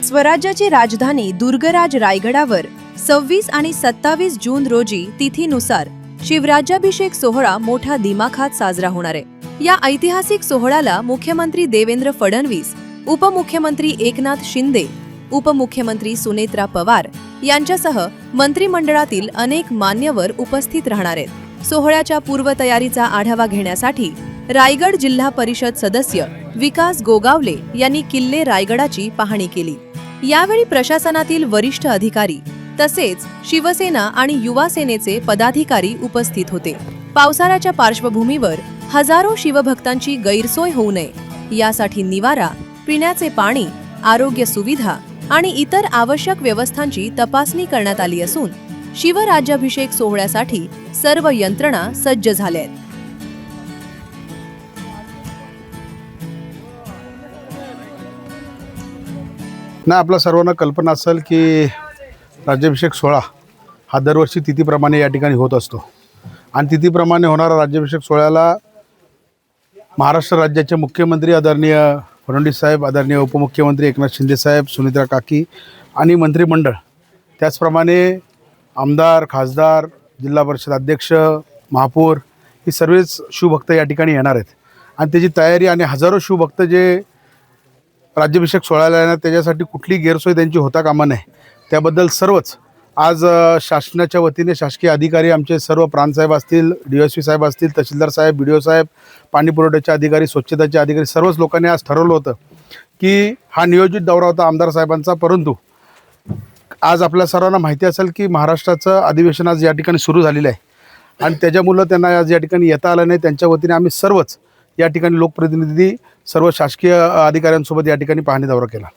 स्वराज्याची राजधानी दुर्गराज रायगडावर 26 आणि 27 जून रोजी तिथीनुसार शिवराज्याभिषेक सोहळा मोठ्या दिमाखात साजरा होणार आहे। या ऐतिहासिक सोहळ्याला मुख्यमंत्री देवेंद्र फडणवीस, उपमुख्यमंत्री एकनाथ शिंदे, उपमुख्यमंत्री सुनेत्रा पवार यांच्यासह मंत्रिमंडळातील अनेक मान्यवर उपस्थित राहणार आहेत। सोहळ्याच्या पूर्वतयारीचा आढावा घेण्यासाठी रायगड जिल्हा परिषद सदस्य विकास गोगावले यांनी किल्ले रायगडाची पाहणी केली। यावेळी प्रशासनातील वरिष्ठ अधिकारी तसेच शिवसेना आणि युवा सेनेचे पदाधिकारी उपस्थित होते। पावसाळ्याच्या पार्श्वभूमीवर हजारो शिवभक्तांची गैरसोय होऊ नये यासाठी निवारा, पिण्याचे पाणी, आरोग्य सुविधा आणि इतर आवश्यक व्यवस्थांची तपासणी करण्यात आली असून शिवराज्याभिषेक सोहळ्यासाठी सर्व यंत्रणा सज्ज झाल्या आहेत। आपल्या सर्वांना कल्पना असेल की राज्याभिषेक सोहळा हा दरवर्षी तिथीप्रमाणे या ठिकाणी होत असतो आणि तिथीप्रमाणे होणारा राज्याभिषेक सोहळ्याला महाराष्ट्र राज्याचे मुख्यमंत्री आदरणीय फडणवीस साहेब, आदरणीय उपमुख्यमंत्री एकनाथ शिंदे साहेब, सुनेत्रा काकी आणि मंत्रिमंडळ, त्याचप्रमाणे आमदार, खासदार, जिल्हा परिषद अध्यक्ष, महापौर ही सर्वच शिवभक्त या ठिकाणी येणार आहेत आणि त्याची तयारी आणि हजारो शिवभक्त जे राज्याभिषेक सोहळ्याला येणार त्याच्यासाठी कुठली गैरसोय त्यांची होता कामा नये त्याबद्दल सर्वच आज शासनाच्या वतीने शासकीय अधिकारी आमचे सर्व प्रांतसाहेब असतील, DSP साहेब असतील, तहसीलदार साहेब, BDO साहेब, पाणी पुरवठ्याचे अधिकारी, स्वच्छतेचे अधिकारी, सर्वच लोकांनी आज ठरवलं होतं की हा नियोजित दौरा होता आमदार साहेबांचा। परंतु आज आपल्या सर्वांना माहिती असेल की महाराष्ट्राचं अधिवेशन आज या ठिकाणी सुरू झालेलं आहे आणि त्याच्यामुळं त्यांना आज या ठिकाणी येता आलं नाही। त्यांच्या वतीने आम्ही सर्वच या ठिकाणी लोकप्रतिनिधी सर्व शासकीय अधिकाऱ्यांसोबत या ठिकाणी पाहणी दौरा केला।